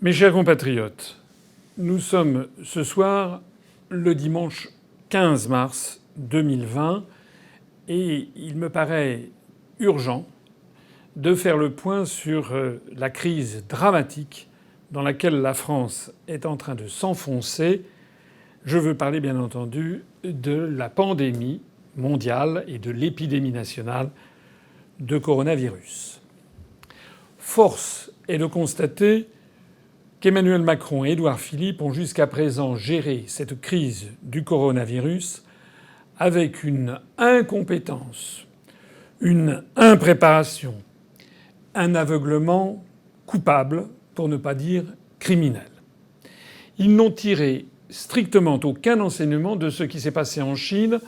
Mes chers compatriotes, nous sommes ce soir le dimanche 15 mars 2020 et il me paraît urgent de faire le point sur la crise dramatique dans laquelle la France est en train de s'enfoncer. Je veux parler bien entendu de la pandémie mondiale et de l'épidémie nationale de coronavirus. Force est de constater qu'Emmanuel Macron et Édouard Philippe ont jusqu'à présent géré cette crise du coronavirus avec une incompétence, une impréparation, un aveuglement coupable, pour ne pas dire criminel. Ils n'ont tiré strictement aucun enseignement de ce qui s'est passé en Chine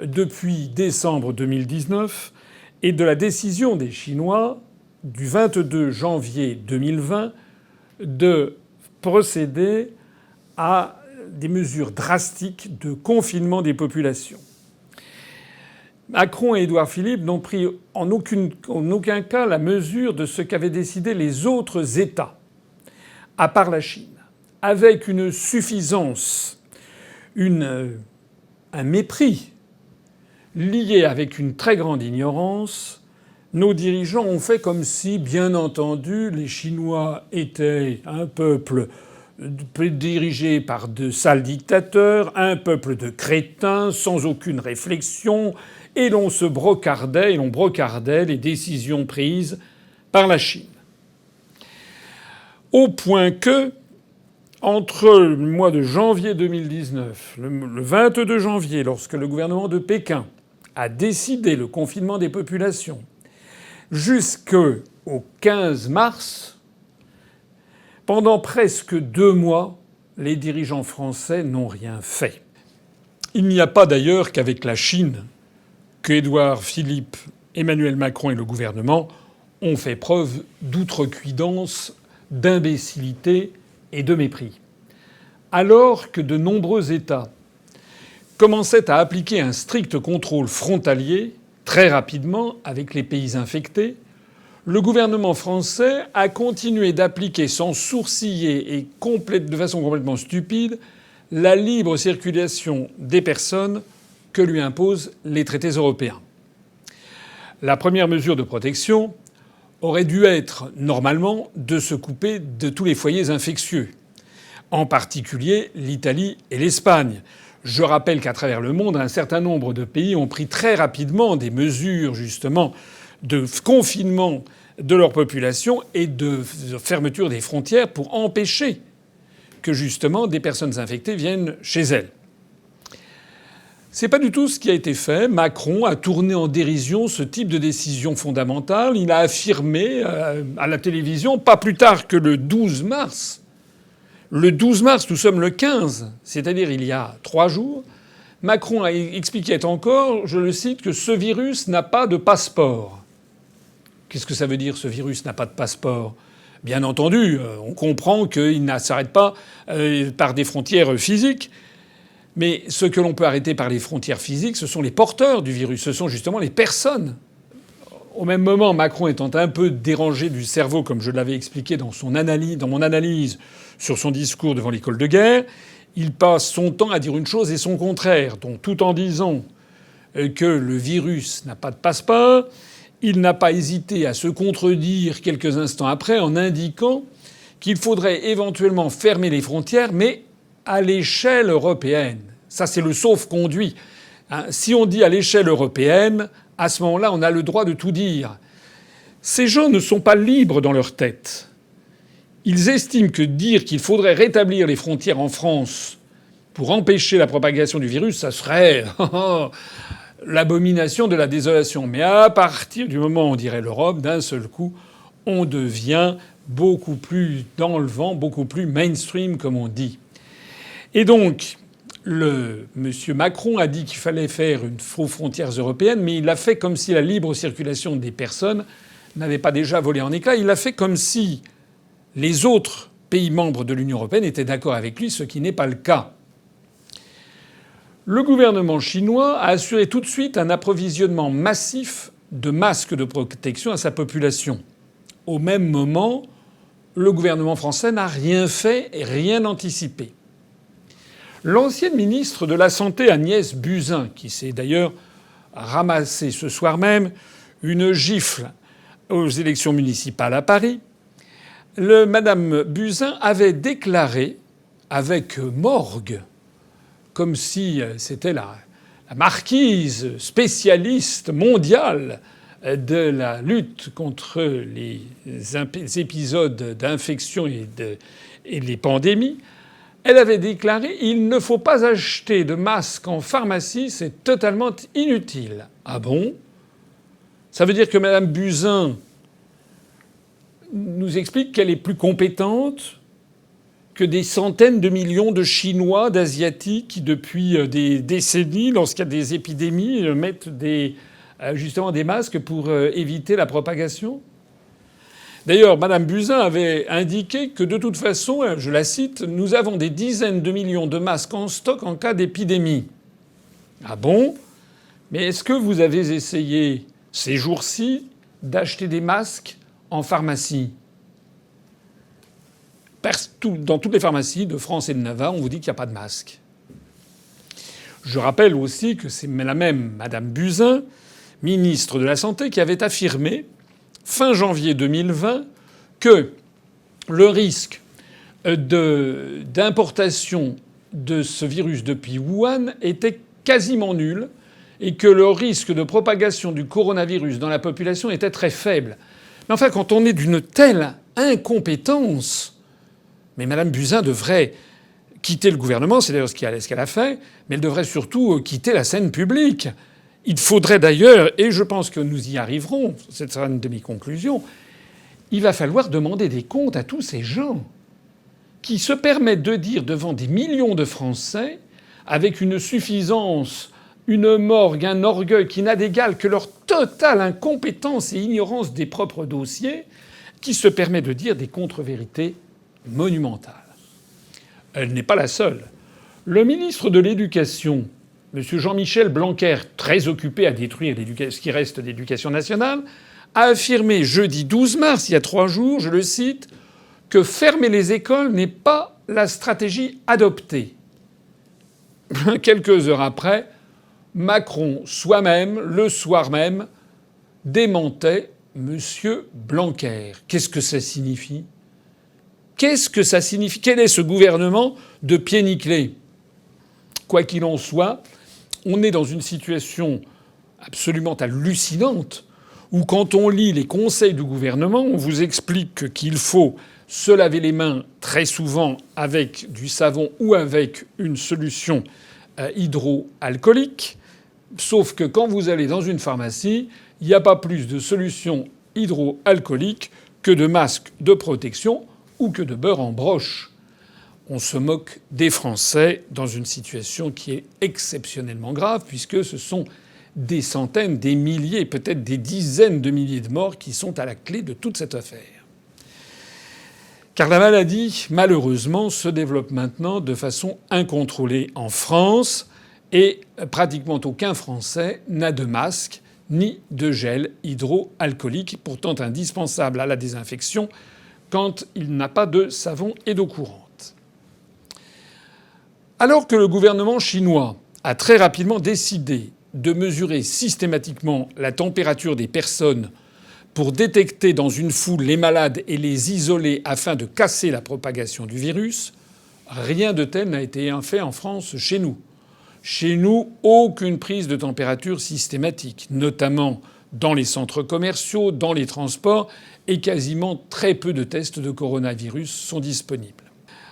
depuis décembre 2019 et de la décision des Chinois du 22 janvier 2020 de procéder à des mesures drastiques de confinement des populations. Macron et Édouard Philippe n'ont pris en aucun cas la mesure de ce qu'avaient décidé les autres États, à part la Chine, avec une suffisance, un mépris lié avec une très grande ignorance. Nos dirigeants ont fait comme si, bien entendu, les Chinois étaient un peuple dirigé par de sales dictateurs, un peuple de crétins, sans aucune réflexion, et l'on brocardait les décisions prises par la Chine. Au point que, entre le mois de janvier 2019, le 22 janvier, lorsque le gouvernement de Pékin a décidé le confinement des populations, jusqu'au 15 mars, pendant presque 2 mois, les dirigeants français n'ont rien fait. Il n'y a pas d'ailleurs qu'avec la Chine que Édouard Philippe, Emmanuel Macron et le gouvernement ont fait preuve d'outrecuidance, d'imbécilité et de mépris. Alors que de nombreux États commençaient à appliquer un strict contrôle frontalier, très rapidement, avec les pays infectés, le gouvernement français a continué d'appliquer sans sourciller et de façon complètement stupide la libre circulation des personnes que lui imposent les traités européens. La première mesure de protection aurait dû être, normalement, de se couper de tous les foyers infectieux, en particulier l'Italie et l'Espagne. Je rappelle qu'à travers le monde, un certain nombre de pays ont pris très rapidement des mesures, justement, de confinement de leur population et de fermeture des frontières pour empêcher que, justement, des personnes infectées viennent chez elles. C'est pas du tout ce qui a été fait. Macron a tourné en dérision ce type de décision fondamentale. Il a affirmé à la télévision, pas plus tard que le 12 mars, nous sommes le 15, c'est-à-dire il y a 3 jours, Macron a expliqué encore, je le cite, que ce virus n'a pas de passeport. Qu'est-ce que ça veut dire, ce virus n'a pas de passeport ? Bien entendu, on comprend qu'il ne s'arrête pas par des frontières physiques. Mais ce que l'on peut arrêter par les frontières physiques, ce sont les porteurs du virus, ce sont justement les personnes. Au même moment, Macron étant un peu dérangé du cerveau, comme je l'avais expliqué dans mon analyse sur son discours devant l'école de guerre, il passe son temps à dire une chose et son contraire. Donc, tout en disant que le virus n'a pas de passeport, il n'a pas hésité à se contredire quelques instants après en indiquant qu'il faudrait éventuellement fermer les frontières, mais à l'échelle européenne. Ça, c'est le sauf-conduit. Si on dit à l'échelle européenne, à ce moment-là, on a le droit de tout dire. Ces gens ne sont pas libres dans leur tête. Ils estiment que dire qu'il faudrait rétablir les frontières en France pour empêcher la propagation du virus, ça serait l'abomination de la désolation. Mais à partir du moment où on dirait l'Europe, d'un seul coup, on devient beaucoup plus dans le vent, beaucoup plus mainstream, comme on dit. Et donc, monsieur Macron a dit qu'il fallait faire une fausse frontière européenne, mais il l'a fait comme si la libre circulation des personnes n'avait pas déjà volé en éclats. Il l'a fait comme si les autres pays membres de l'Union européenne étaient d'accord avec lui, ce qui n'est pas le cas. Le gouvernement chinois a assuré tout de suite un approvisionnement massif de masques de protection à sa population. Au même moment, le gouvernement français n'a rien fait et rien anticipé. L'ancienne ministre de la Santé, Agnès Buzyn, qui s'est d'ailleurs ramassée ce soir même une gifle aux élections municipales à Paris, Madame Buzyn avait déclaré avec morgue, comme si c'était la marquise spécialiste mondiale de la lutte contre les épisodes d'infection et les pandémies, elle avait déclaré « Il ne faut pas acheter de masques en pharmacie, c'est totalement inutile ». Ah bon? Ça veut dire que Mme Buzyn nous explique qu'elle est plus compétente que des centaines de millions de Chinois, d'Asiatiques qui, depuis des décennies, lorsqu'il y a des épidémies, mettent justement des masques pour éviter la propagation. D'ailleurs, Mme Buzyn avait indiqué que de toute façon, je la cite, « Nous avons des dizaines de millions de masques en stock en cas d'épidémie ». Ah bon? Mais est-ce que vous avez essayé ces jours-ci d'acheter des masques en pharmacie? Dans toutes les pharmacies de France et de Navarre, on vous dit qu'il n'y a pas de masques. Je rappelle aussi que c'est la même Mme Buzyn, ministre de la Santé, qui avait affirmé fin janvier 2020 que le risque d'importation de ce virus depuis Wuhan était quasiment nul et que le risque de propagation du coronavirus dans la population était très faible. Mais enfin, quand on est d'une telle incompétence, mais Mme Buzyn devrait quitter le gouvernement, c'est d'ailleurs ce qu'elle a fait, mais elle devrait surtout quitter la scène publique. Il faudrait d'ailleurs, et je pense que nous y arriverons, cette sera une de mes conclusions, il va falloir demander des comptes à tous ces gens qui se permettent de dire devant des millions de Français, avec une suffisance, une morgue, un orgueil qui n'a d'égal que leur totale incompétence et ignorance des propres dossiers, qui se permet de dire des contre-vérités monumentales. Elle n'est pas la seule. Le ministre de l'Éducation, M. Jean-Michel Blanquer, très occupé à détruire ce qui reste d'éducation nationale, a affirmé jeudi 12 mars, il y a 3 jours, je le cite, que fermer les écoles n'est pas la stratégie adoptée. Quelques heures après, Macron soi-même, le soir même, démentait M. Blanquer. Qu'est-ce que ça signifie? Qu'est-ce que ça signifie? Quel est ce gouvernement de pieds nickelés? Quoi qu'il en soit, on est dans une situation absolument hallucinante où quand on lit les conseils du gouvernement, on vous explique qu'il faut se laver les mains très souvent avec du savon ou avec une solution hydroalcoolique. Sauf que quand vous allez dans une pharmacie, il n'y a pas plus de solution hydroalcoolique que de masques de protection ou que de beurre en broche. On se moque des Français dans une situation qui est exceptionnellement grave puisque ce sont des centaines, des milliers, peut-être des dizaines de milliers de morts qui sont à la clé de toute cette affaire. Car la maladie, malheureusement, se développe maintenant de façon incontrôlée en France et pratiquement aucun Français n'a de masque ni de gel hydroalcoolique, pourtant indispensable à la désinfection quand il n'a pas de savon et d'eau courante. Alors que le gouvernement chinois a très rapidement décidé de mesurer systématiquement la température des personnes pour détecter dans une foule les malades et les isoler afin de casser la propagation du virus, rien de tel n'a été fait en France chez nous. Chez nous, aucune prise de température systématique, notamment dans les centres commerciaux, dans les transports, et quasiment très peu de tests de coronavirus sont disponibles.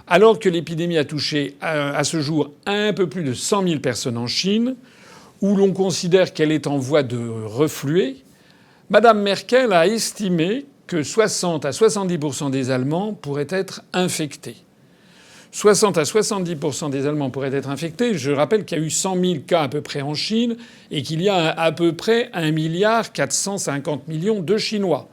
Alors que l'épidémie a touché à ce jour un peu plus de 100 000 personnes en Chine, où l'on considère qu'elle est en voie de refluer, Mme Merkel a estimé que 60 à 70% des Allemands pourraient être infectés. 60 à 70% des Allemands pourraient être infectés. Je rappelle qu'il y a eu 100 000 cas à peu près en Chine et qu'il y a à peu près 1,450 milliard de Chinois.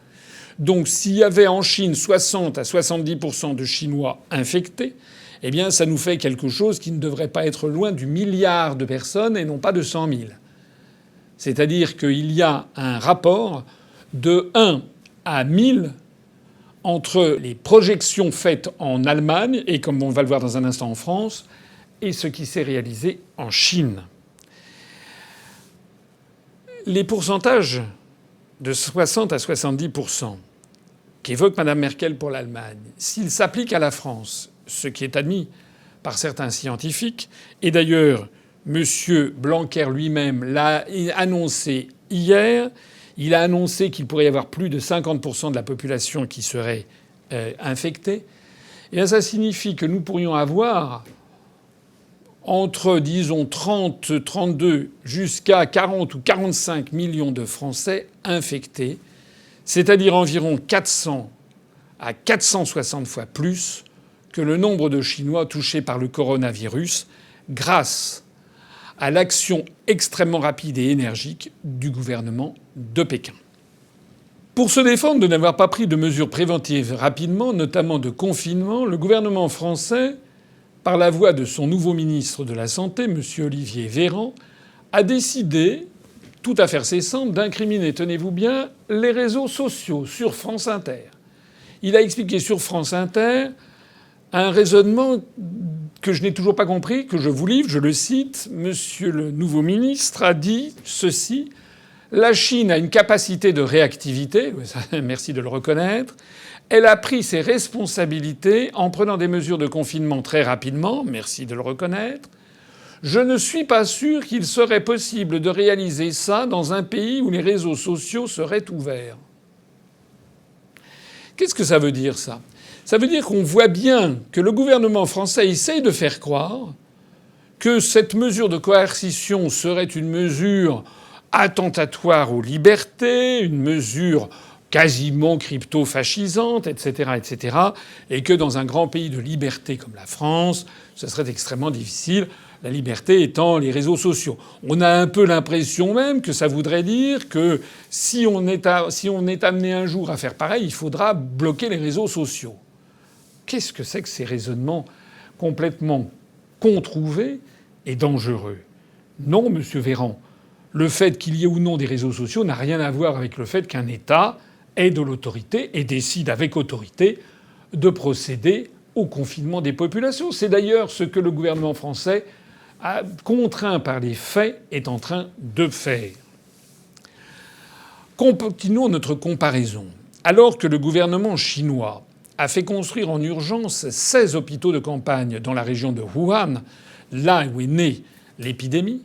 Donc s'il y avait en Chine 60 à 70% de Chinois infectés, eh bien ça nous fait quelque chose qui ne devrait pas être loin du milliard de personnes et non pas de 100 000. C'est-à-dire qu'il y a un rapport de 1 à 1000 entre les projections faites en Allemagne et, comme on va le voir dans un instant, en France, et ce qui s'est réalisé en Chine. Les pourcentages de 60 à 70% qu'évoque Mme Merkel pour l'Allemagne, s'ils s'appliquent à la France, ce qui est admis par certains scientifiques, et d'ailleurs M. Blanquer lui-même l'a annoncé hier, il a annoncé qu'il pourrait y avoir plus de 50% de la population qui serait infectée, et bien ça signifie que nous pourrions avoir entre, disons, 30, 32 jusqu'à 40 ou 45 millions de Français infectés, c'est-à-dire environ 400 à 460 fois plus que le nombre de Chinois touchés par le coronavirus grâce à l'action extrêmement rapide et énergique du gouvernement de Pékin. Pour se défendre de n'avoir pas pris de mesures préventives rapidement, notamment de confinement, le gouvernement français, par la voix de son nouveau ministre de la Santé, M. Olivier Véran, a décidé, tout à fait simple, d'incriminer, tenez-vous bien, les réseaux sociaux sur France Inter. Il a expliqué sur France Inter un raisonnement que je n'ai toujours pas compris, que je vous livre, je le cite. Monsieur le nouveau ministre a dit ceci: la Chine a une capacité de réactivité, merci de le reconnaître. Elle a pris ses responsabilités en prenant des mesures de confinement très rapidement, merci de le reconnaître. Je ne suis pas sûr qu'il serait possible de réaliser ça dans un pays où les réseaux sociaux seraient ouverts. Qu'est-ce que ça veut dire, ça ? Ça veut dire qu'on voit bien que le gouvernement français essaye de faire croire que cette mesure de coercition serait une mesure attentatoire aux libertés, une mesure quasiment crypto-fascisante, etc., etc., et que dans un grand pays de liberté comme la France, ce serait extrêmement difficile, la liberté étant les réseaux sociaux. On a un peu l'impression même que ça voudrait dire que si on est amené un jour à faire pareil, il faudra bloquer les réseaux sociaux. Qu'est-ce que c'est que ces raisonnements complètement controuvés et dangereux ? Non, monsieur Véran, le fait qu'il y ait ou non des réseaux sociaux n'a rien à voir avec le fait qu'un État ait de l'autorité et décide avec autorité de procéder au confinement des populations. C'est d'ailleurs ce que le gouvernement français, contraint par les faits, est en train de faire. Continuons notre comparaison. Alors que le gouvernement chinois a fait construire en urgence 16 hôpitaux de campagne dans la région de Wuhan, là où est née l'épidémie,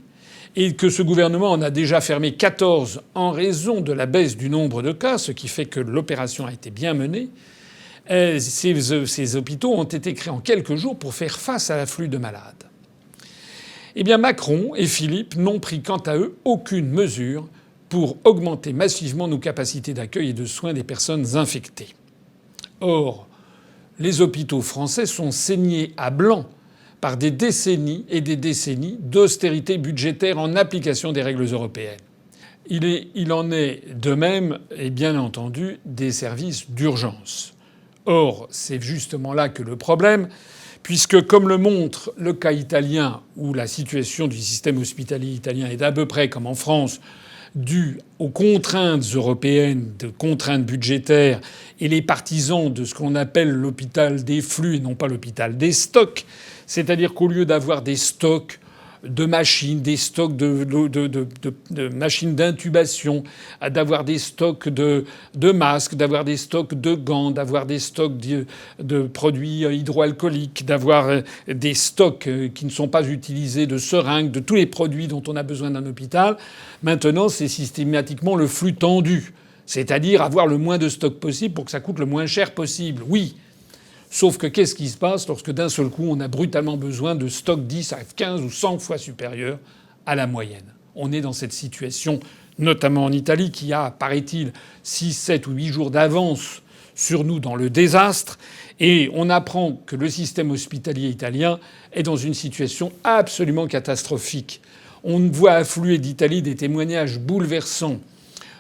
et que ce gouvernement en a déjà fermé 14 en raison de la baisse du nombre de cas, ce qui fait que l'opération a été bien menée, ces hôpitaux ont été créés en quelques jours pour faire face à l'afflux de malades. Eh bien, Macron et Philippe n'ont pris quant à eux aucune mesure pour augmenter massivement nos capacités d'accueil et de soins des personnes infectées. Or, les hôpitaux français sont saignés à blanc par des décennies et des décennies d'austérité budgétaire en application des règles européennes. Il en est de même, et bien entendu, des services d'urgence. Or, c'est justement là que le problème, puisque comme le montre le cas italien, où la situation du système hospitalier italien est à peu près comme en France, due aux contraintes européennes, de contraintes budgétaires, et les partisans de ce qu'on appelle l'hôpital des flux et non pas l'hôpital des stocks, c'est-à-dire qu'au lieu d'avoir des stocks de machines, des stocks de machines d'intubation, d'avoir des stocks de masques, d'avoir des stocks de gants, d'avoir des stocks de produits hydroalcooliques, d'avoir des stocks qui ne sont pas utilisés, de seringues, de tous les produits dont on a besoin d'un hôpital. Maintenant, c'est systématiquement le flux tendu, c'est-à-dire avoir le moins de stocks possible pour que ça coûte le moins cher possible. Oui. Sauf que qu'est-ce qui se passe lorsque d'un seul coup on a brutalement besoin de stocks 10 à 15 ou 100 fois supérieurs à la moyenne ? On est dans cette situation, notamment en Italie, qui a, paraît-il, 6, 7 ou 8 jours d'avance sur nous dans le désastre. Et on apprend que le système hospitalier italien est dans une situation absolument catastrophique. On voit affluer d'Italie des témoignages bouleversants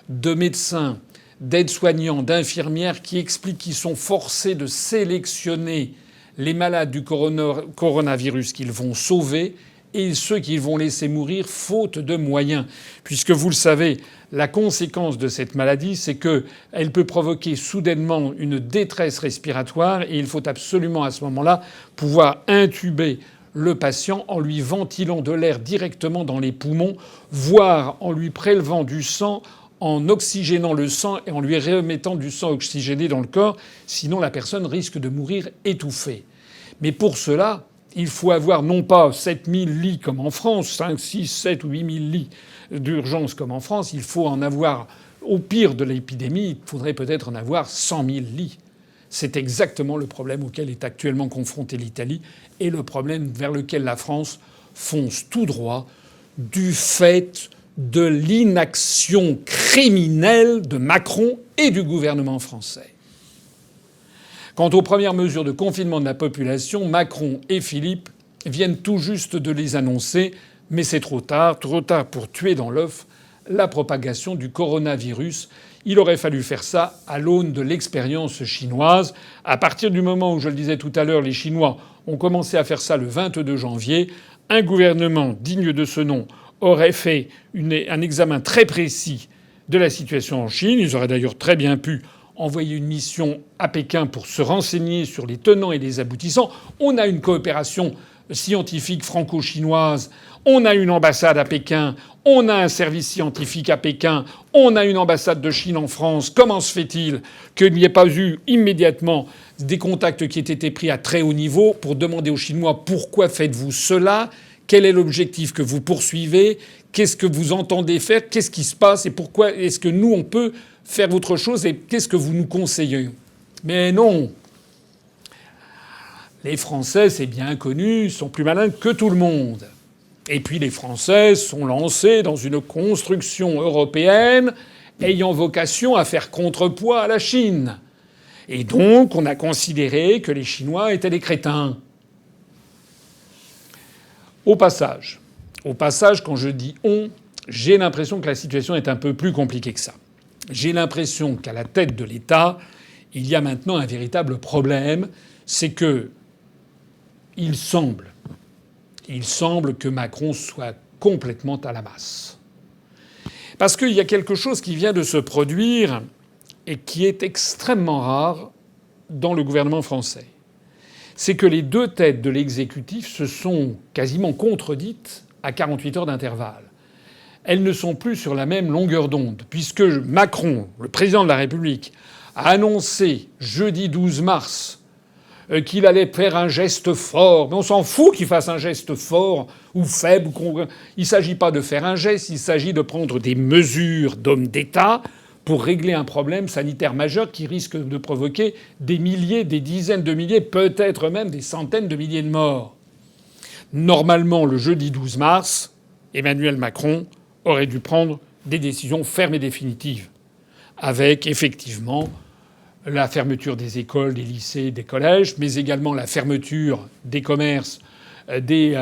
de médecins, d'aides-soignants, d'infirmières qui expliquent qu'ils sont forcés de sélectionner les malades du coronavirus qu'ils vont sauver et ceux qu'ils vont laisser mourir faute de moyens. Puisque vous le savez, la conséquence de cette maladie, c'est qu'elle peut provoquer soudainement une détresse respiratoire et il faut absolument à ce moment-là pouvoir intuber le patient en lui ventilant de l'air directement dans les poumons, voire en lui prélevant du sang, en oxygénant le sang et en lui remettant du sang oxygéné dans le corps. Sinon, la personne risque de mourir étouffée. Mais pour cela, il faut avoir non pas 7000 lits comme en France, 5, 6, 7 ou 8000 lits d'urgence comme en France, il faut en avoir, au pire de l'épidémie, il faudrait peut-être en avoir 100 000 lits. C'est exactement le problème auquel est actuellement confrontée l'Italie et le problème vers lequel la France fonce tout droit du fait de l'inaction criminelle de Macron et du gouvernement français. Quant aux premières mesures de confinement de la population, Macron et Philippe viennent tout juste de les annoncer, mais c'est trop tard pour tuer dans l'œuf la propagation du coronavirus. Il aurait fallu faire ça à l'aune de l'expérience chinoise. À partir du moment où, je le disais tout à l'heure, les Chinois ont commencé à faire ça le 22 janvier, un gouvernement digne de ce nom aurait fait un examen très précis de la situation en Chine. Ils auraient d'ailleurs très bien pu envoyer une mission à Pékin pour se renseigner sur les tenants et les aboutissants. On a une coopération scientifique franco-chinoise, on a une ambassade à Pékin, on a un service scientifique à Pékin, on a une ambassade de Chine en France. Comment se fait-il qu'il n'y ait pas eu immédiatement des contacts qui aient été pris à très haut niveau pour demander aux Chinois pourquoi faites-vous cela ? Quel est l'objectif que vous poursuivez ? Qu'est-ce que vous entendez faire ? Qu'est-ce qui se passe ? Et pourquoi est-ce que nous, on peut faire autre chose ? Et qu'est-ce que vous nous conseillez ? Mais non. Les Français, c'est bien connu, sont plus malins que tout le monde. Et puis les Français sont lancés dans une construction européenne ayant vocation à faire contrepoids à la Chine. Et donc, on a considéré que les Chinois étaient des crétins. Au passage, quand je dis on, j'ai l'impression que la situation est un peu plus compliquée que ça. J'ai l'impression qu'à la tête de l'État, il y a maintenant un véritable problème, c'est que il semble que Macron soit complètement à la masse. Parce qu'il y a quelque chose qui vient de se produire et qui est extrêmement rare dans le gouvernement français. C'est que les deux têtes de l'exécutif se sont quasiment contredites à 48 heures d'intervalle. Elles ne sont plus sur la même longueur d'onde, puisque Macron, le président de la République, a annoncé jeudi 12 mars qu'il allait faire un geste fort. Mais on s'en fout qu'il fasse un geste fort ou faible. Il ne s'agit pas de faire un geste, il s'agit de prendre des mesures d'hommes d'État pour régler un problème sanitaire majeur qui risque de provoquer des milliers, des dizaines de milliers, peut-être même des centaines de milliers de morts. Normalement, le jeudi 12 mars, Emmanuel Macron aurait dû prendre des décisions fermes et définitives, avec effectivement la fermeture des écoles, des lycées, des collèges, mais également la fermeture des commerces, des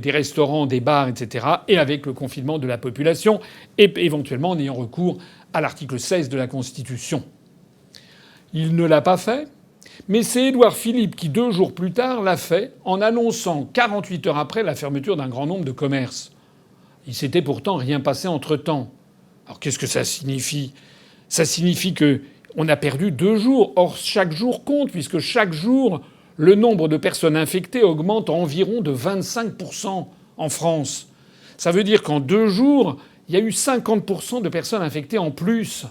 restaurants, des bars, etc., et avec le confinement de la population, et éventuellement en ayant recours à l'article 16 de la Constitution. Il ne l'a pas fait, mais c'est Édouard Philippe qui, 2 jours plus tard, l'a fait en annonçant 48 heures après la fermeture d'un grand nombre de commerces. Il s'était pourtant rien passé entre-temps. Alors qu'est-ce que ça signifie ? Ça signifie qu'on a perdu 2 jours. Or, chaque jour compte, puisque chaque jour, le nombre de personnes infectées augmente environ de 25% en France. Ça veut dire qu'en 2 jours, il y a eu 50% de personnes infectées en plus.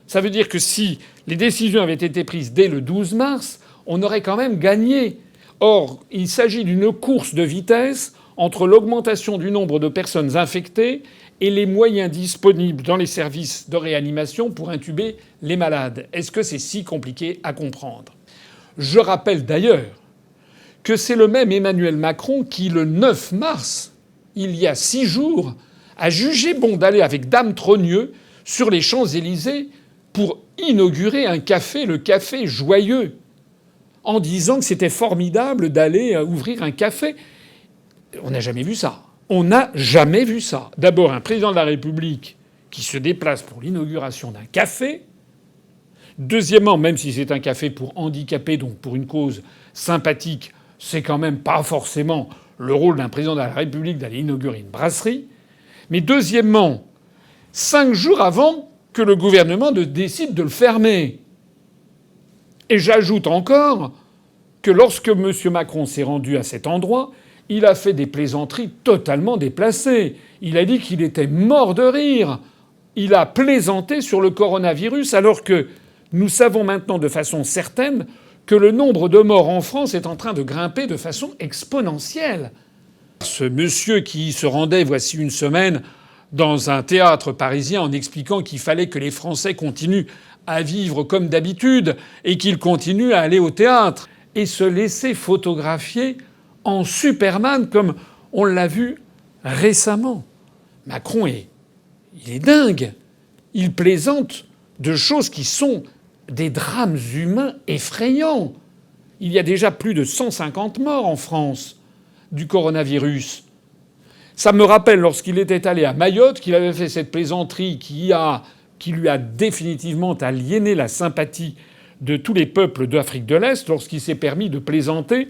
Ça veut dire que si les décisions avaient été prises dès le 12 mars, on aurait quand même gagné. Or, il s'agit d'une course de vitesse entre l'augmentation du nombre de personnes infectées et les moyens disponibles dans les services de réanimation pour intuber les malades. Est-ce que c'est si compliqué à comprendre ? Je rappelle d'ailleurs que c'est le même Emmanuel Macron qui, le 9 mars, il y a 6 jours, a jugé bon d'aller avec Dame Trogneux sur les Champs-Élysées pour inaugurer un café, le Café Joyeux, en disant que c'était formidable d'aller ouvrir un café. On n'a jamais vu ça. On n'a jamais vu ça. D'abord, un président de la République qui se déplace pour l'inauguration d'un café. Deuxièmement, même si c'est un café pour handicapés, donc pour une cause sympathique, c'est quand même pas forcément le rôle d'un président de la République d'aller inaugurer une brasserie. Mais deuxièmement, 5 jours avant que le gouvernement décide de le fermer. Et j'ajoute encore que lorsque M. Macron s'est rendu à cet endroit, il a fait des plaisanteries totalement déplacées. Il a dit qu'il était mort de rire. Il a plaisanté sur le coronavirus alors que nous savons maintenant de façon certaine que le nombre de morts en France est en train de grimper de façon exponentielle. Ce monsieur qui se rendait voici une semaine dans un théâtre parisien en expliquant qu'il fallait que les Français continuent à vivre comme d'habitude et qu'ils continuent à aller au théâtre et se laisser photographier en Superman comme on l'a vu récemment. Macron il est dingue. Il plaisante de choses qui sont des drames humains effrayants. Il y a déjà plus de 150 morts en France du coronavirus. Ça me rappelle lorsqu'il était allé à Mayotte qu'il avait fait cette plaisanterie qui lui a définitivement aliéné la sympathie de tous les peuples d'Afrique de l'Est lorsqu'il s'est permis de plaisanter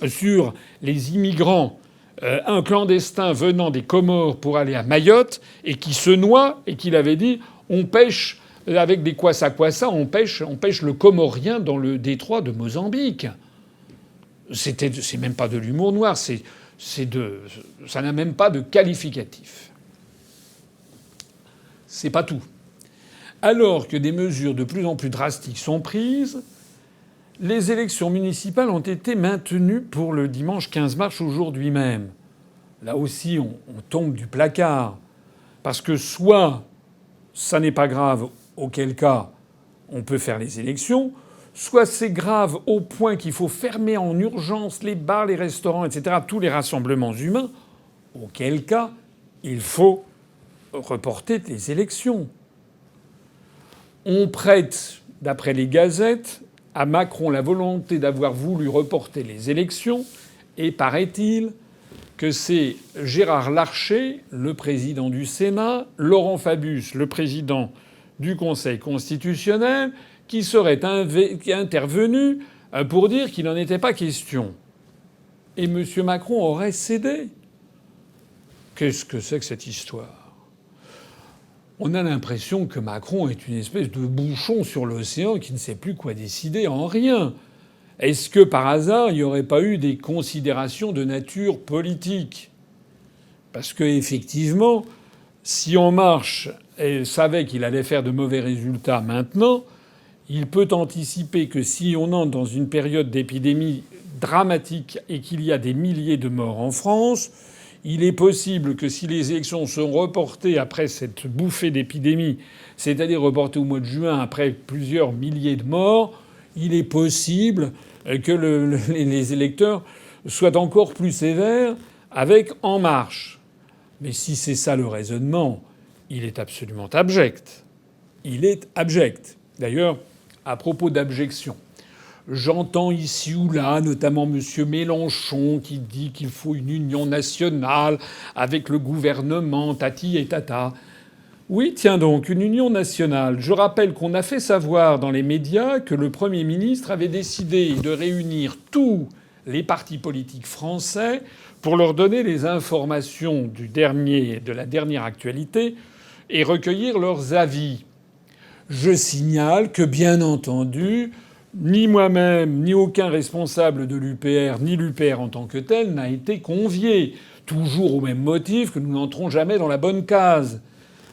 sur les immigrants un clandestin venant des Comores pour aller à Mayotte et qui se noie et qu'il avait dit on pêche avec des kwassa-kwassa, on pêche le Comorien dans le détroit de Mozambique. C'est même pas de l'humour noir, ça n'a même pas de qualificatif. C'est pas tout. Alors que des mesures de plus en plus drastiques sont prises, les élections municipales ont été maintenues pour le dimanche 15 mars aujourd'hui même. Là aussi, on tombe du placard. Parce que soit ça n'est pas grave, auquel cas on peut faire les élections, soit c'est grave au point qu'il faut fermer en urgence les bars, les restaurants, etc., tous les rassemblements humains, auquel cas il faut reporter les élections. On prête, d'après les gazettes, à Macron la volonté d'avoir voulu reporter les élections, et paraît-il que c'est Gérard Larcher, le président du Sénat, Laurent Fabius, le président du Conseil constitutionnel, qui serait intervenu pour dire qu'il n'en était pas question. Et M. Macron aurait cédé. Qu'est-ce que c'est que cette histoire ? On a l'impression que Macron est une espèce de bouchon sur l'océan qui ne sait plus quoi décider en rien. Est-ce que par hasard il n'y aurait pas eu des considérations de nature politique ? Parce que effectivement, si En Marche savait qu'il allait faire de mauvais résultats maintenant, il peut anticiper que si on entre dans une période d'épidémie dramatique et qu'il y a des milliers de morts en France, il est possible que si les élections sont reportées après cette bouffée d'épidémie, c'est-à-dire reportées au mois de juin après plusieurs milliers de morts, il est possible que les électeurs soient encore plus sévères avec En Marche. Mais si c'est ça le raisonnement, il est absolument abject. Il est abject. D'ailleurs, à propos d'abjection, j'entends ici ou là, notamment M. Mélenchon, qui dit qu'il faut une union nationale avec le gouvernement, tati et tata. Oui, tiens donc, une union nationale. Je rappelle qu'on a fait savoir dans les médias que le Premier ministre avait décidé de réunir tous les partis politiques français pour leur donner les informations de la dernière actualité et recueillir leurs avis. Je signale que, bien entendu, ni moi-même, ni aucun responsable de l'UPR, ni l'UPR en tant que tel n'a été convié. Toujours au même motif que nous n'entrons jamais dans la bonne case.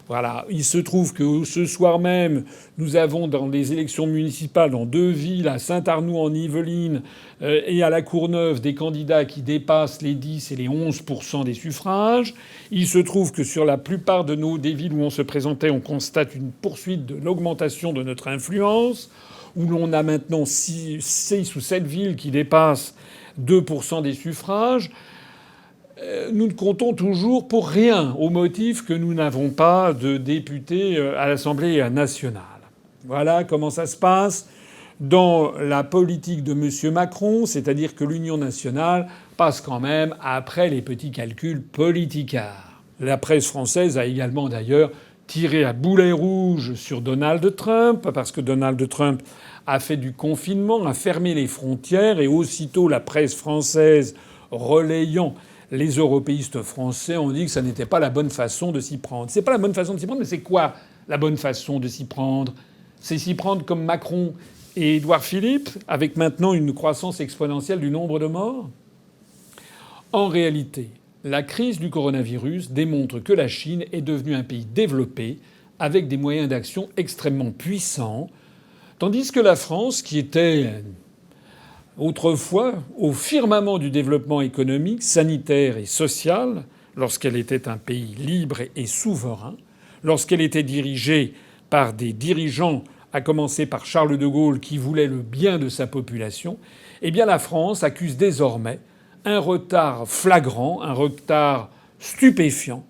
Voilà. Il se trouve que ce soir même, nous avons dans les élections municipales dans 2 villes, à Saint-Arnoult-en-Yvelines et à La Courneuve, des candidats qui dépassent les 10 et les 11% des suffrages. Il se trouve que sur la plupart des villes où on se présentait, on constate une poursuite de l'augmentation de notre influence, où l'on a maintenant 6 ou 7 villes qui dépassent 2% des suffrages. Nous ne comptons toujours pour rien, au motif que nous n'avons pas de députés à l'Assemblée nationale. Voilà comment ça se passe dans la politique de M. Macron, c'est-à-dire que l'Union nationale passe quand même après les petits calculs politicards. La presse française a également d'ailleurs tiré à boulet rouge sur Donald Trump, parce que Donald Trump a fait du confinement, a fermé les frontières, et aussitôt la presse française relayant les européistes français ont dit que ça n'était pas la bonne façon de s'y prendre. C'est pas la bonne façon de s'y prendre, mais c'est quoi la bonne façon de s'y prendre? C'est s'y prendre comme Macron et Édouard Philippe, avec maintenant une croissance exponentielle du nombre de morts? En réalité, la crise du coronavirus démontre que la Chine est devenue un pays développé avec des moyens d'action extrêmement puissants, tandis que la France, qui était autrefois au firmament du développement économique, sanitaire et social, lorsqu'elle était un pays libre et souverain, lorsqu'elle était dirigée par des dirigeants, à commencer par Charles de Gaulle, qui voulait le bien de sa population, eh bien la France accuse désormais un retard flagrant, un retard stupéfiant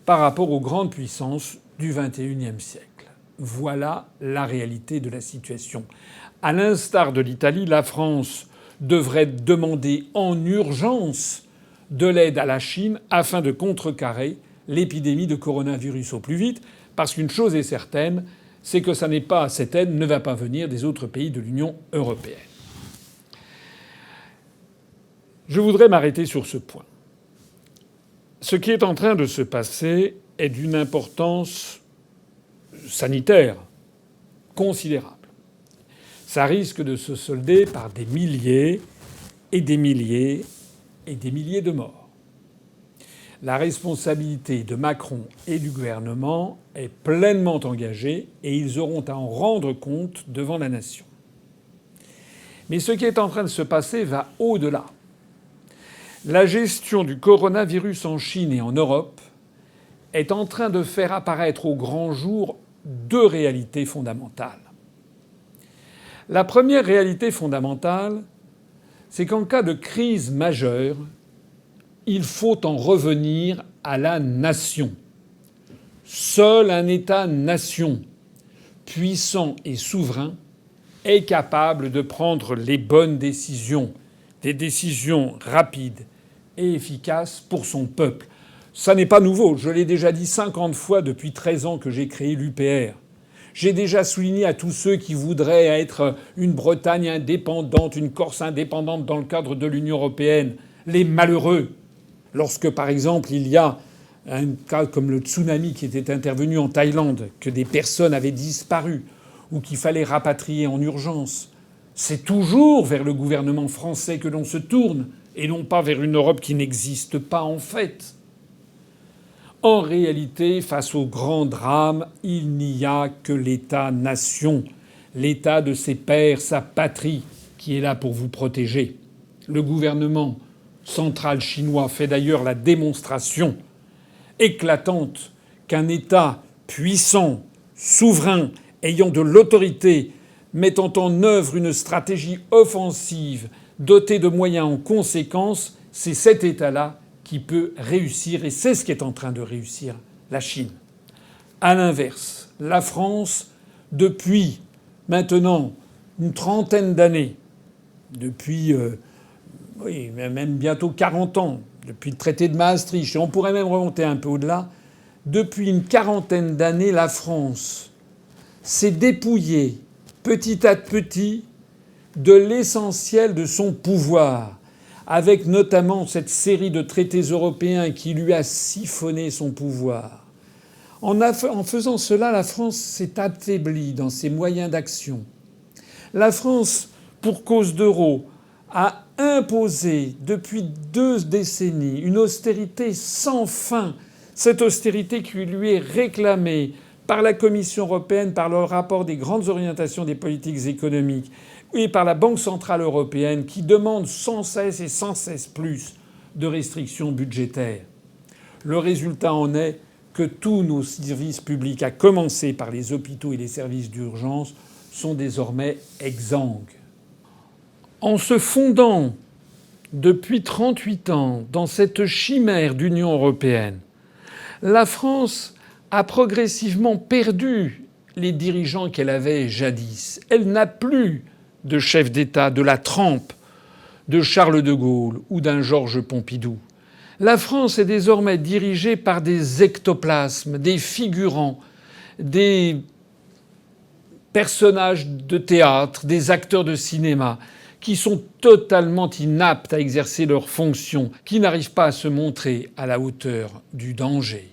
par rapport aux grandes puissances du XXIe siècle. Voilà la réalité de la situation. À l'instar de l'Italie, la France devrait demander en urgence de l'aide à la Chine afin de contrecarrer l'épidémie de coronavirus au plus vite, parce qu'une chose est certaine, c'est que cette aide ne va pas venir des autres pays de l'Union européenne. Je voudrais m'arrêter sur ce point. Ce qui est en train de se passer est d'une importance sanitaire considérable. Ça risque de se solder par des milliers et des milliers et des milliers de morts. La responsabilité de Macron et du gouvernement est pleinement engagée et ils auront à en rendre compte devant la nation. Mais ce qui est en train de se passer va au-delà. La gestion du coronavirus en Chine et en Europe est en train de faire apparaître au grand jour deux réalités fondamentales. La première réalité fondamentale, c'est qu'en cas de crise majeure, il faut en revenir à la nation. Seul un État-nation puissant et souverain est capable de prendre les bonnes décisions, des décisions rapides et efficaces pour son peuple. Ça n'est pas nouveau. Je l'ai déjà dit 50 fois depuis 13 ans que j'ai créé l'UPR. J'ai déjà souligné à tous ceux qui voudraient être une Bretagne indépendante, une Corse indépendante dans le cadre de l'Union européenne, les malheureux. Lorsque, par exemple, il y a un cas comme le tsunami qui était intervenu en Thaïlande, que des personnes avaient disparu ou qu'il fallait rapatrier en urgence, c'est toujours vers le gouvernement français que l'on se tourne et non pas vers une Europe qui n'existe pas en fait. En réalité, face au grand drame, il n'y a que l'État-nation, l'État de ses pères, sa patrie, qui est là pour vous protéger. Le gouvernement central chinois fait d'ailleurs la démonstration éclatante qu'un État puissant, souverain, ayant de l'autorité, mettant en œuvre une stratégie offensive, dotée de moyens en conséquence, c'est cet État-là qui peut réussir, et c'est ce qui est en train de réussir la Chine. À l'inverse, la France, depuis maintenant une trentaine d'années, depuis même bientôt 40 ans, depuis le traité de Maastricht, et on pourrait même remonter un peu au-delà, depuis une quarantaine d'années, la France s'est dépouillée petit à petit de l'essentiel de son pouvoir, avec notamment cette série de traités européens qui lui a siphonné son pouvoir. En faisant cela, la France s'est affaiblie dans ses moyens d'action. La France, pour cause d'euro, a imposé depuis 2 décennies une austérité sans fin. Cette austérité qui lui est réclamée par la Commission européenne, par le rapport des grandes orientations des politiques économiques et par la Banque centrale européenne qui demande sans cesse et sans cesse plus de restrictions budgétaires. Le résultat en est que tous nos services publics, à commencer par les hôpitaux et les services d'urgence, sont désormais exsangues. En se fondant depuis 38 ans dans cette chimère d'Union européenne, la France a progressivement perdu les dirigeants qu'elle avait jadis. Elle n'a plus de chef d'État de la trempe de Charles de Gaulle ou d'un Georges Pompidou. La France est désormais dirigée par des ectoplasmes, des figurants, des personnages de théâtre, des acteurs de cinéma qui sont totalement inaptes à exercer leurs fonctions, qui n'arrivent pas à se montrer à la hauteur du danger.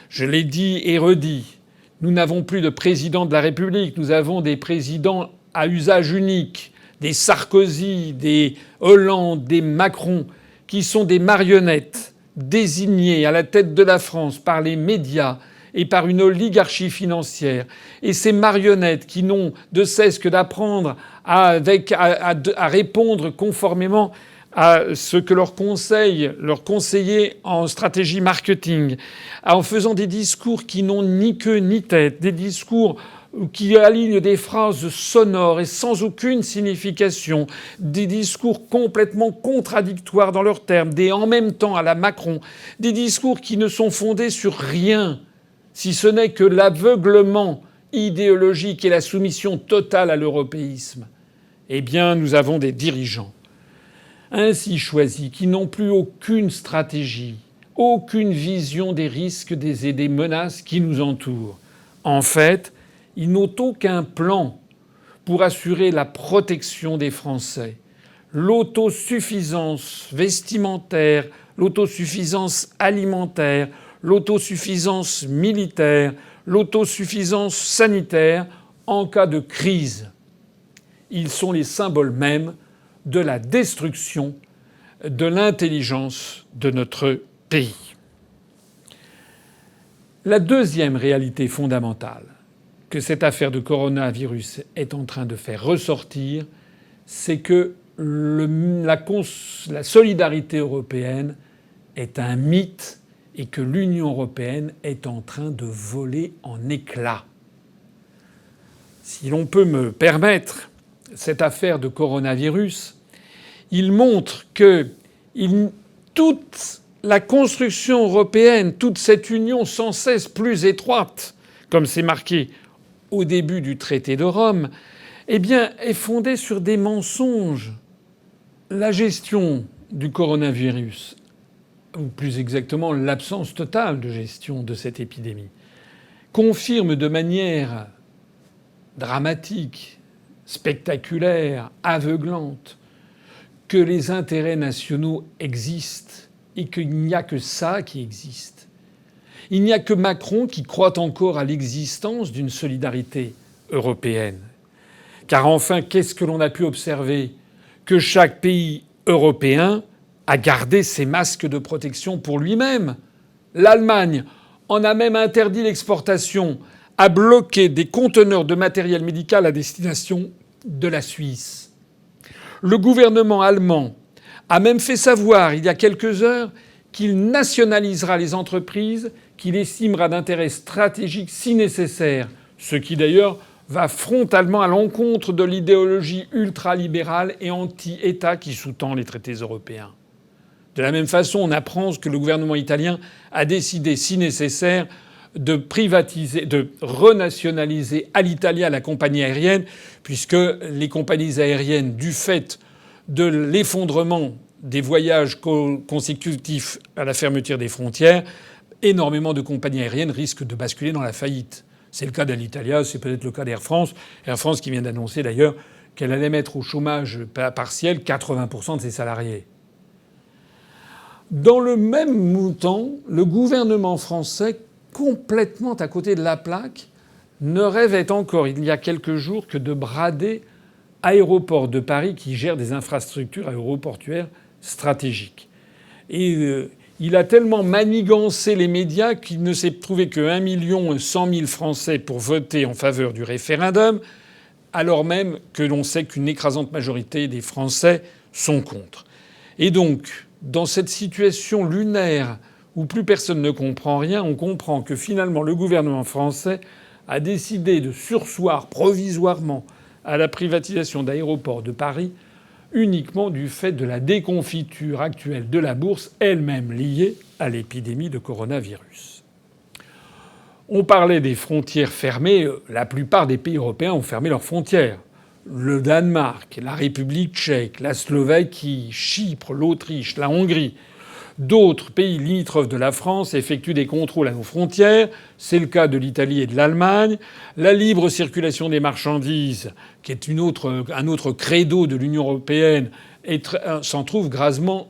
Je l'ai dit et redit, nous n'avons plus de président de la République, nous avons des présidents à usage unique, des Sarkozy, des Hollande, des Macron, qui sont des marionnettes désignées à la tête de la France par les médias et par une oligarchie financière. Et ces marionnettes qui n'ont de cesse que d'apprendre à répondre conformément à ce que leur conseillers en stratégie marketing, en faisant des discours qui n'ont ni queue ni tête, des discours qui alignent des phrases sonores et sans aucune signification, des discours complètement contradictoires dans leurs termes, des en même temps à la Macron, des discours qui ne sont fondés sur rien, si ce n'est que l'aveuglement idéologique et la soumission totale à l'européisme. Eh bien, nous avons des dirigeants ainsi choisis qui n'ont plus aucune stratégie, aucune vision des risques et des menaces qui nous entourent. En fait, ils n'ont aucun plan pour assurer la protection des Français, l'autosuffisance vestimentaire, l'autosuffisance alimentaire, l'autosuffisance militaire, l'autosuffisance sanitaire en cas de crise. Ils sont les symboles mêmes de la destruction de l'intelligence de notre pays. La deuxième réalité fondamentale que cette affaire de coronavirus est en train de faire ressortir, c'est que la solidarité européenne est un mythe et que l'Union européenne est en train de voler en éclats. Si l'on peut me permettre, cette affaire de coronavirus, il montre que toute la construction européenne, toute cette union sans cesse plus étroite, comme c'est marqué au début du traité de Rome, eh bien, est fondée sur des mensonges. La gestion du coronavirus, ou plus exactement l'absence totale de gestion de cette épidémie, confirme de manière dramatique, spectaculaire, aveuglante, que les intérêts nationaux existent et qu'il n'y a que ça qui existe. Il n'y a que Macron qui croit encore à l'existence d'une solidarité européenne. Car enfin, qu'est-ce que l'on a pu observer ? Que chaque pays européen a gardé ses masques de protection pour lui-même. L'Allemagne en a même interdit l'exportation, a bloqué des conteneurs de matériel médical à destination de la Suisse. Le gouvernement allemand a même fait savoir il y a quelques heures qu'il nationalisera les entreprises qu'il estimera d'intérêt stratégique si nécessaire, ce qui d'ailleurs va frontalement à l'encontre de l'idéologie ultralibérale et anti-État qui sous-tend les traités européens. De la même façon, on apprend que le gouvernement italien a décidé, si nécessaire, de renationaliser Alitalia, la compagnie aérienne, puisque les compagnies aériennes, du fait de l'effondrement des voyages consécutifs à la fermeture des frontières, énormément de compagnies aériennes risquent de basculer dans la faillite. C'est le cas d'Alitalia, c'est peut-être le cas d'Air France. Air France qui vient d'annoncer d'ailleurs qu'elle allait mettre au chômage partiel 80% de ses salariés. Dans le même temps, le gouvernement français, complètement à côté de la plaque, ne rêvait encore il y a quelques jours que de brader Aéroports de Paris qui gère des infrastructures aéroportuaires stratégiques. Et il a tellement manigancé les médias qu'il ne s'est trouvé que 1 100 000 Français pour voter en faveur du référendum, alors même que l'on sait qu'une écrasante majorité des Français sont contre. Et donc, dans cette situation lunaire où plus personne ne comprend rien, on comprend que finalement le gouvernement français a décidé de surseoir provisoirement à la privatisation d'Aéroports de Paris uniquement du fait de la déconfiture actuelle de la bourse, elle-même liée à l'épidémie de coronavirus. On parlait des frontières fermées. La plupart des pays européens ont fermé leurs frontières. Le Danemark, la République tchèque, la Slovaquie, Chypre, l'Autriche, la Hongrie. D'autres pays limitrophes de la France effectuent des contrôles à nos frontières. C'est le cas de l'Italie et de l'Allemagne. La libre circulation des marchandises, qui est un autre credo de l'Union européenne, s'en trouve gravement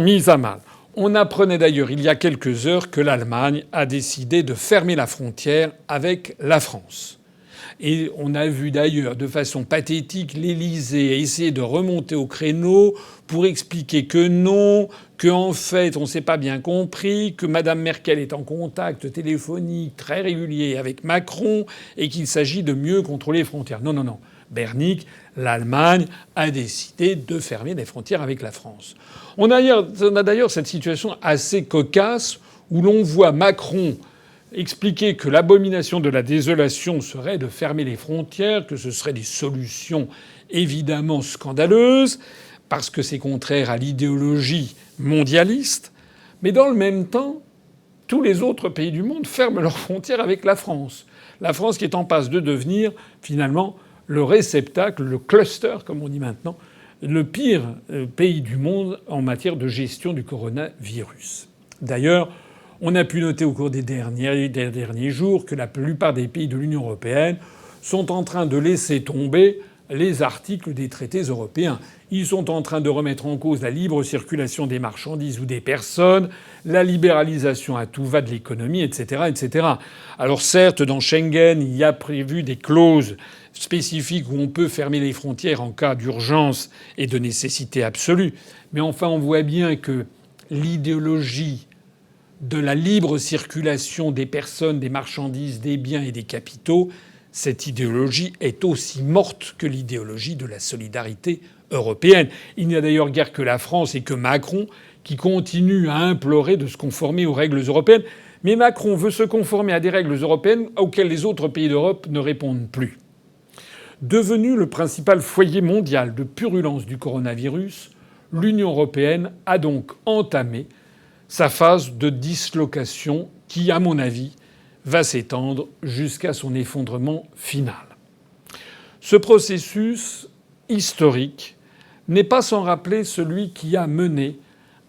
mise à mal. On apprenait d'ailleurs il y a quelques heures que l'Allemagne a décidé de fermer la frontière avec la France. Et on a vu d'ailleurs de façon pathétique l'Élysée essayer de remonter au créneau pour expliquer que non, qu'en fait on s'est pas bien compris, que Madame Merkel est en contact téléphonique très régulier avec Macron et qu'il s'agit de mieux contrôler les frontières. Non, non, non. Bernick, l'Allemagne a décidé de fermer les frontières avec la France. On a d'ailleurs cette situation assez cocasse où l'on voit Macron expliquer que l'abomination de la désolation serait de fermer les frontières, que ce serait des solutions évidemment scandaleuses, parce que c'est contraire à l'idéologie mondialiste. Mais dans le même temps, tous les autres pays du monde ferment leurs frontières avec la France. La France qui est en passe de devenir finalement le réceptacle, le cluster, comme on dit maintenant, le pire pays du monde en matière de gestion du coronavirus. D'ailleurs, on a pu noter au cours des derniers jours que la plupart des pays de l'Union européenne sont en train de laisser tomber les articles des traités européens. Ils sont en train de remettre en cause la libre circulation des marchandises ou des personnes, la libéralisation à tout va de l'économie, etc., etc. Alors certes, dans Schengen, il y a prévu des clauses spécifiques où on peut fermer les frontières en cas d'urgence et de nécessité absolue. Mais enfin, on voit bien que l'idéologie de la libre circulation des personnes, des marchandises, des biens et des capitaux, cette idéologie est aussi morte que l'idéologie de la solidarité européenne. Il n'y a d'ailleurs guère que la France et que Macron qui continuent à implorer de se conformer aux règles européennes. Mais Macron veut se conformer à des règles européennes auxquelles les autres pays d'Europe ne répondent plus. Devenue le principal foyer mondial de purulence du coronavirus, l'Union européenne a donc entamé sa phase de dislocation qui, à mon avis, va s'étendre jusqu'à son effondrement final. Ce processus historique n'est pas sans rappeler celui qui a mené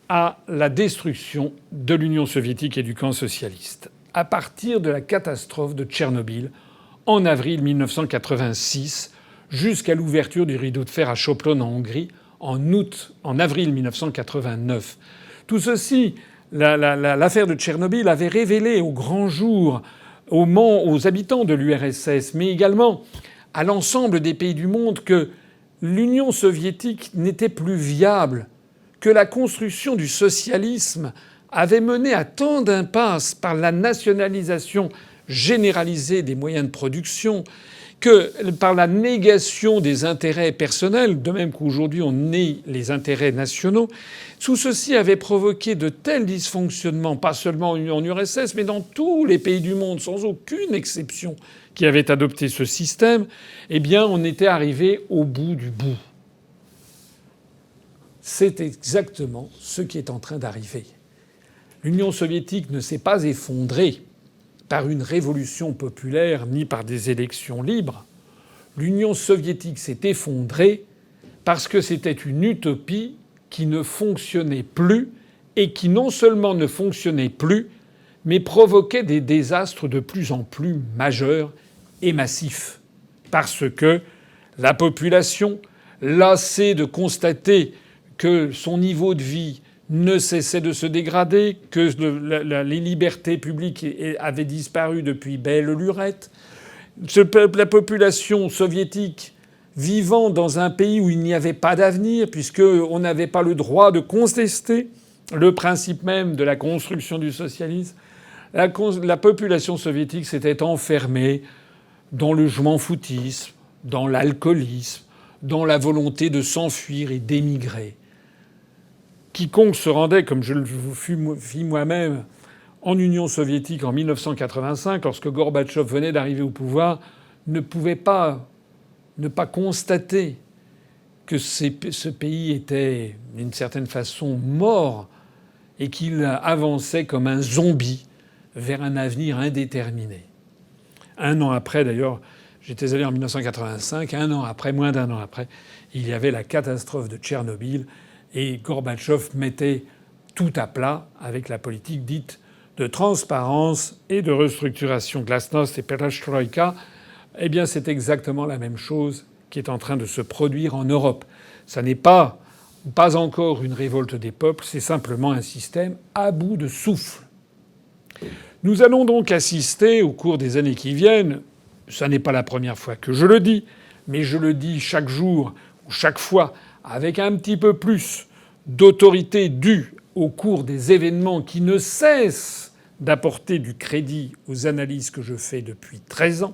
à la destruction de l'Union soviétique et du camp socialiste. À partir de la catastrophe de Tchernobyl, en avril 1986, jusqu'à l'ouverture du rideau de fer à Sopron en Hongrie, en avril 1989. Tout ceci, l'affaire de Tchernobyl avait révélé au grand jour aux habitants de l'URSS, mais également à l'ensemble des pays du monde, que l'Union soviétique n'était plus viable, que la construction du socialisme avait mené à tant d'impasses par la nationalisation généralisée des moyens de production, que par la négation des intérêts personnels, de même qu'aujourd'hui on nie les intérêts nationaux, tout ceci avait provoqué de tels dysfonctionnements, pas seulement en URSS, mais dans tous les pays du monde, sans aucune exception, qui avaient adopté ce système, eh bien on était arrivé au bout du bout. C'est exactement ce qui est en train d'arriver. L'Union soviétique ne s'est pas effondrée par une révolution populaire ni par des élections libres. L'Union soviétique s'est effondrée parce que c'était une utopie qui ne fonctionnait plus et qui non seulement ne fonctionnait plus, mais provoquait des désastres de plus en plus majeurs et massifs. Parce que la population, lassée de constater que son niveau de vie ne cessait de se dégrader, que les libertés publiques avaient disparu depuis belle lurette. La population soviétique vivant dans un pays où il n'y avait pas d'avenir, puisqu'on n'avait pas le droit de contester le principe même de la construction du socialisme, la population soviétique s'était enfermée dans le je m'en foutisme, dans l'alcoolisme, dans la volonté de s'enfuir et d'émigrer. Quiconque se rendait, comme je le fis moi-même, en Union soviétique en 1985, lorsque Gorbatchev venait d'arriver au pouvoir, ne pouvait pas ne pas constater que ce pays était, d'une certaine façon, mort et qu'il avançait comme un zombie vers un avenir indéterminé. Un an après, d'ailleurs, j'étais allé en 1985, un an après, moins d'un an après, il y avait la catastrophe de Tchernobyl. Et Gorbatchev mettait tout à plat avec la politique dite de transparence et de restructuration. Glasnost et perestroïka, eh bien c'est exactement la même chose qui est en train de se produire en Europe. Ça n'est pas encore une révolte des peuples, c'est simplement un système à bout de souffle. Nous allons donc assister au cours des années qui viennent, ça n'est pas la première fois que je le dis, mais je le dis chaque jour ou chaque fois avec un petit peu plus d'autorité due au cours des événements qui ne cessent d'apporter du crédit aux analyses que je fais depuis 13 ans,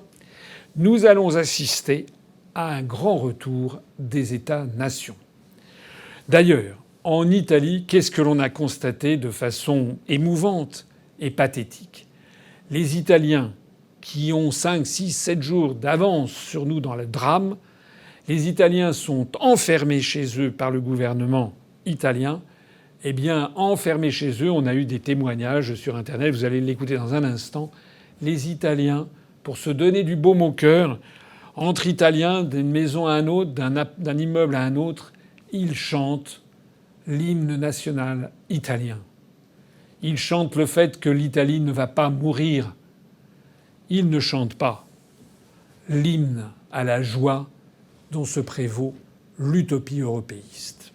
nous allons assister à un grand retour des États-nations. D'ailleurs, en Italie, qu'est-ce que l'on a constaté de façon émouvante et pathétique ? Les Italiens, qui ont 5, 6, 7 jours d'avance sur nous dans le drame, les Italiens sont enfermés chez eux par le gouvernement italien. Eh bien, enfermés chez eux, on a eu des témoignages sur Internet, vous allez l'écouter dans un instant. Les Italiens, pour se donner du baume au cœur, entre Italiens, d'une maison à un autre, d'un immeuble à un autre, ils chantent l'hymne national italien. Ils chantent le fait que l'Italie ne va pas mourir. Ils ne chantent pas l'hymne à la joie dont se prévaut l'utopie européiste.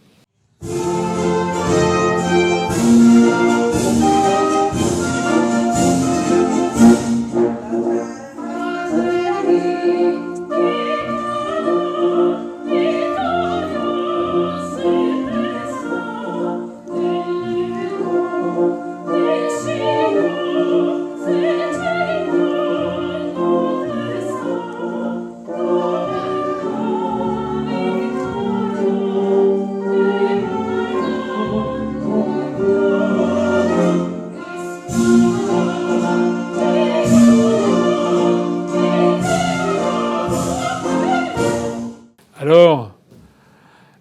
Alors,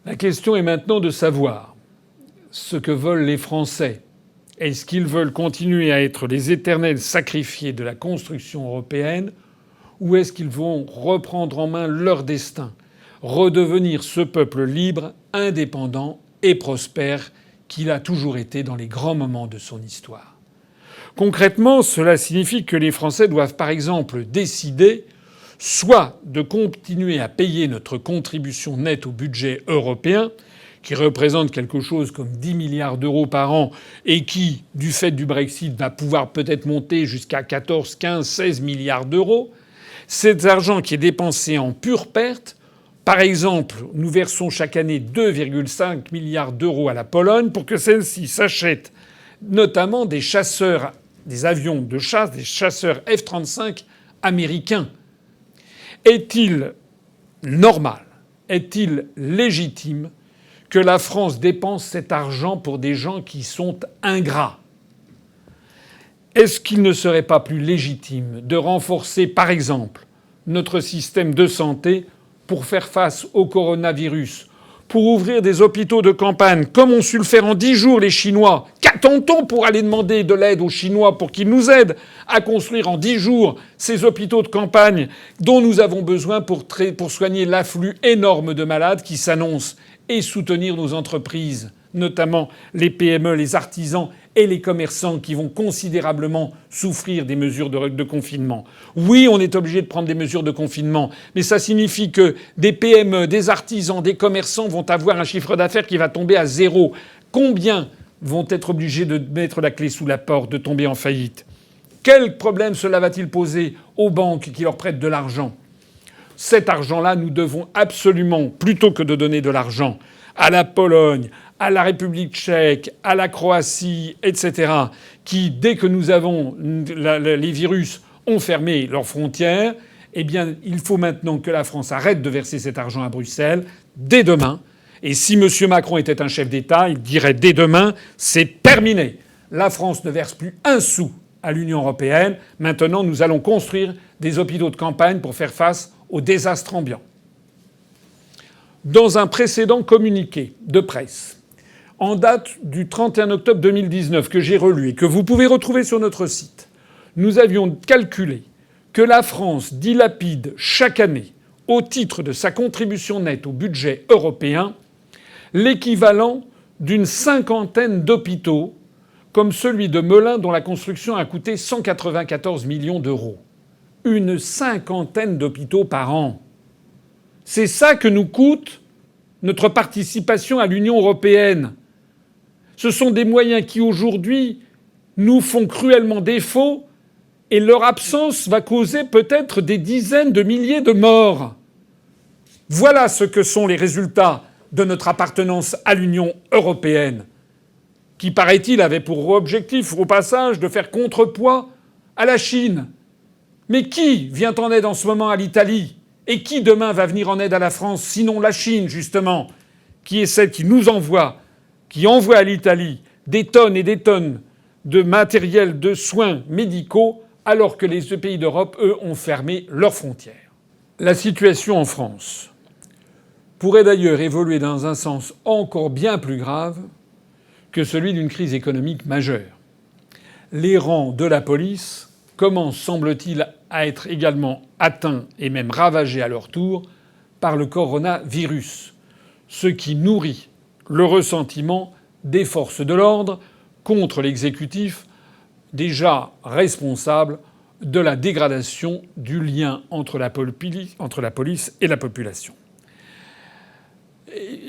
la question est maintenant de savoir ce que veulent les Français. Est-ce qu'ils veulent continuer à être les éternels sacrifiés de la construction européenne ou est-ce qu'ils vont reprendre en main leur destin, redevenir ce peuple libre, indépendant et prospère qu'il a toujours été dans les grands moments de son histoire ? Concrètement, cela signifie que les Français doivent par exemple décider soit de continuer à payer notre contribution nette au budget européen, qui représente quelque chose comme 10 milliards d'euros par an et qui, du fait du Brexit, va pouvoir peut-être monter jusqu'à 14, 15, 16 milliards d'euros. Cet argent qui est dépensé en pure perte. Par exemple, nous versons chaque année 2,5 milliards d'euros à la Pologne pour que celle-ci s'achète notamment des chasseurs, des avions de chasse, des chasseurs F-35 américains. Est-il normal, est-il légitime que la France dépense cet argent pour des gens qui sont ingrats ? Est-ce qu'il ne serait pas plus légitime de renforcer, par exemple, notre système de santé pour faire face au coronavirus, pour ouvrir des hôpitaux de campagne, comme ont su le faire en 10 jours les Chinois? Qu'attend-on pour aller demander de l'aide aux Chinois pour qu'ils nous aident à construire en 10 jours ces hôpitaux de campagne dont nous avons besoin pour soigner l'afflux énorme de malades qui s'annonce et soutenir nos entreprises, notamment les PME, les artisans et les commerçants qui vont considérablement souffrir des mesures de confinement. Oui, on est obligé de prendre des mesures de confinement, mais ça signifie que des PME, des artisans, des commerçants vont avoir un chiffre d'affaires qui va tomber à zéro. Combien vont être obligés de mettre la clé sous la porte, de tomber en faillite? Quel problème cela va-t-il poser aux banques qui leur prêtent de l'argent? Cet argent-là, nous devons absolument, plutôt que de donner de l'argent à la Pologne, à la République tchèque, à la Croatie, etc., qui, dès que nous avons les virus, ont fermé leurs frontières, eh bien, il faut maintenant que la France arrête de verser cet argent à Bruxelles dès demain. Et si M. Macron était un chef d'État, il dirait dès demain, c'est terminé. La France ne verse plus un sou à l'Union européenne. Maintenant, nous allons construire des hôpitaux de campagne pour faire face au désastre ambiant. Dans un précédent communiqué de presse, en date du 31 octobre 2019, que j'ai relu et que vous pouvez retrouver sur notre site, nous avions calculé que la France dilapide chaque année, au titre de sa contribution nette au budget européen, l'équivalent d'une cinquantaine d'hôpitaux, comme celui de Melun dont la construction a coûté 194 millions d'euros. Une cinquantaine d'hôpitaux par an. C'est ça que nous coûte notre participation à l'Union européenne. Ce sont des moyens qui, aujourd'hui, nous font cruellement défaut et leur absence va causer peut-être des dizaines de milliers de morts. Voilà ce que sont les résultats de notre appartenance à l'Union européenne, qui, paraît-il, avait pour objectif, au passage, de faire contrepoids à la Chine. Mais qui vient en aide en ce moment à l'Italie ? Et qui demain va venir en aide à la France, sinon la Chine, justement, qui est celle qui nous envoie, qui envoie à l'Italie des tonnes et des tonnes de matériel de soins médicaux, alors que les pays d'Europe, eux, ont fermé leurs frontières. La situation en France pourrait d'ailleurs évoluer dans un sens encore bien plus grave que celui d'une crise économique majeure. Les rangs de la police commencent, semble-t-il, à être également atteints et même ravagés à leur tour par le coronavirus, ce qui nourrit le ressentiment des forces de l'ordre contre l'exécutif, déjà responsable de la dégradation du lien entre la police et la population.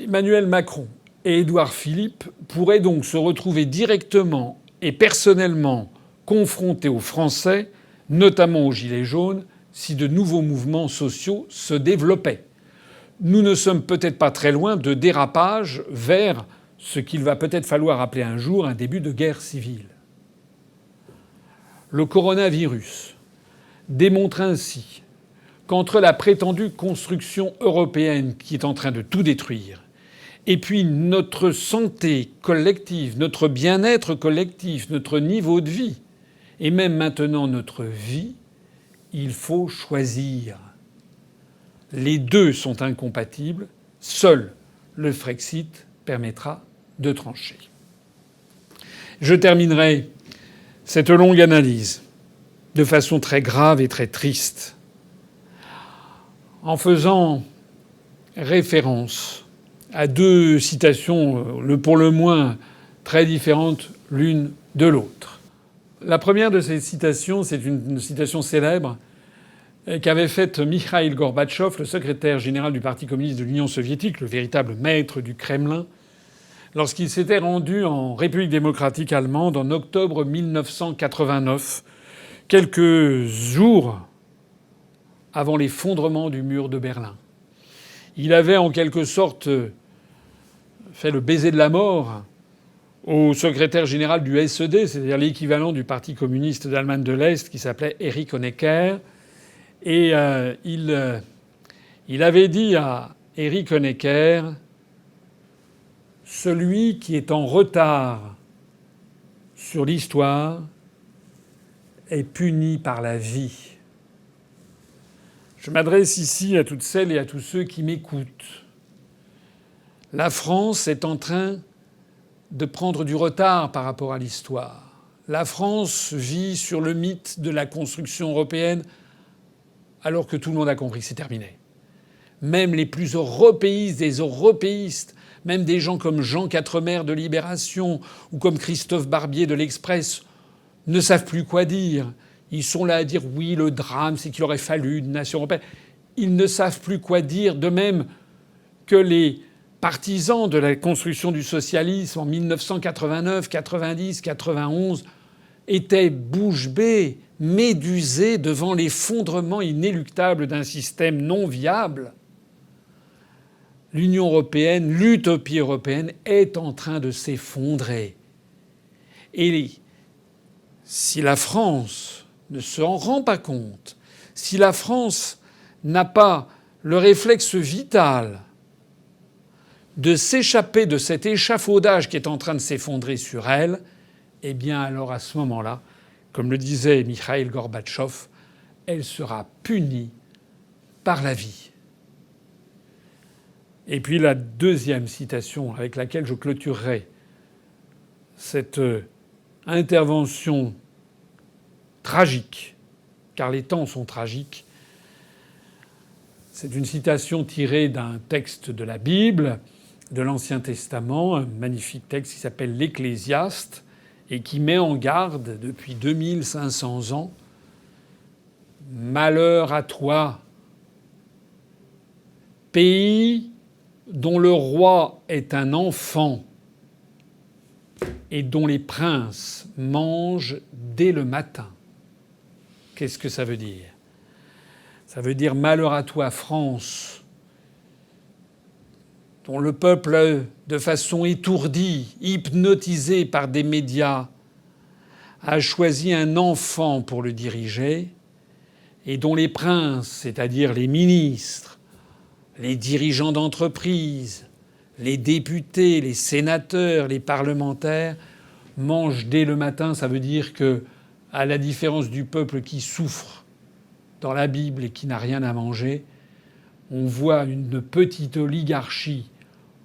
Emmanuel Macron et Édouard Philippe pourraient donc se retrouver directement et personnellement confrontés aux Français, notamment aux Gilets jaunes, si de nouveaux mouvements sociaux se développaient. Nous ne sommes peut-être pas très loin de dérapage vers ce qu'il va peut-être falloir appeler un jour un début de guerre civile. Le coronavirus démontre ainsi qu'entre la prétendue construction européenne qui est en train de tout détruire et puis notre santé collective, notre bien-être collectif, notre niveau de vie et même maintenant notre vie, il faut choisir. Les deux sont incompatibles. Seul le Frexit permettra de trancher. Je terminerai cette longue analyse de façon très grave et très triste en faisant référence à deux citations, pour le moins très différentes l'une de l'autre. La première de ces citations, c'est une citation célèbre qu'avait faite Mikhaïl Gorbatchev, le secrétaire général du Parti communiste de l'Union soviétique, le véritable maître du Kremlin, lorsqu'il s'était rendu en République démocratique allemande en octobre 1989, quelques jours avant l'effondrement du mur de Berlin. Il avait en quelque sorte fait le baiser de la mort au secrétaire général du SED, c'est-à-dire l'équivalent du Parti communiste d'Allemagne de l'Est, qui s'appelait Erich Honecker. Et il avait dit à Erich Honecker « Celui qui est en retard sur l'histoire est puni par la vie. » Je m'adresse ici à toutes celles et à tous ceux qui m'écoutent. La France est en train de prendre du retard par rapport à l'histoire. La France vit sur le mythe de la construction européenne alors que tout le monde a compris que c'est terminé. Même les plus européistes des européistes, même des gens comme Jean Quatremer de Libération ou comme Christophe Barbier de l'Express ne savent plus quoi dire. Ils sont là à dire oui, le drame, c'est qu'il aurait fallu une nation européenne. Ils ne savent plus quoi dire, de même que les partisans de la construction du socialisme en 1989, 90, 91 étaient bouche bée, médusés devant l'effondrement inéluctable d'un système non viable. L'Union européenne, l'utopie européenne est en train de s'effondrer. Et si la France ne s'en rend pas compte, si la France n'a pas le réflexe vital de s'échapper de cet échafaudage qui est en train de s'effondrer sur elle, eh bien alors à ce moment-là, comme le disait Mikhaïl Gorbatchev, elle sera punie par la vie. Et puis la deuxième citation avec laquelle je clôturerai cette intervention tragique, car les temps sont tragiques, c'est une citation tirée d'un texte de la Bible de l'Ancien Testament, un magnifique texte qui s'appelle l'Ecclésiaste et qui met en garde depuis 2500 ans: malheur à toi, pays dont le roi est un enfant et dont les princes mangent dès le matin. Qu'est-ce que ça veut dire? Ça veut dire malheur à toi, France, dont le peuple, de façon étourdie, hypnotisé par des médias, a choisi un enfant pour le diriger, et dont les princes, c'est-à-dire les ministres, les dirigeants d'entreprise, les députés, les sénateurs, les parlementaires, mangent dès le matin. Ça veut dire que, à la différence du peuple qui souffre dans la Bible et qui n'a rien à manger, on voit une petite oligarchie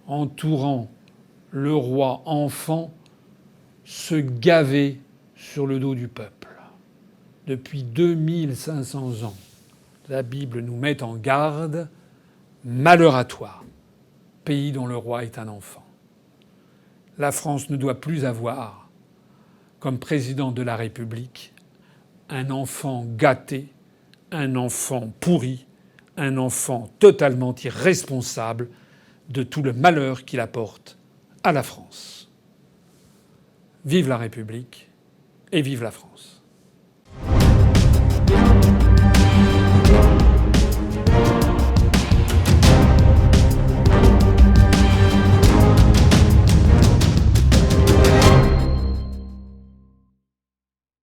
entourant le roi enfant se gaver sur le dos du peuple. Depuis 2500 ans, la Bible nous met en garde: malheur à toi, pays dont le roi est un enfant. La France ne doit plus avoir, comme président de la République, un enfant gâté, un enfant pourri, un enfant totalement irresponsable de tout le malheur qu'il apporte à la France. Vive la République et vive la France.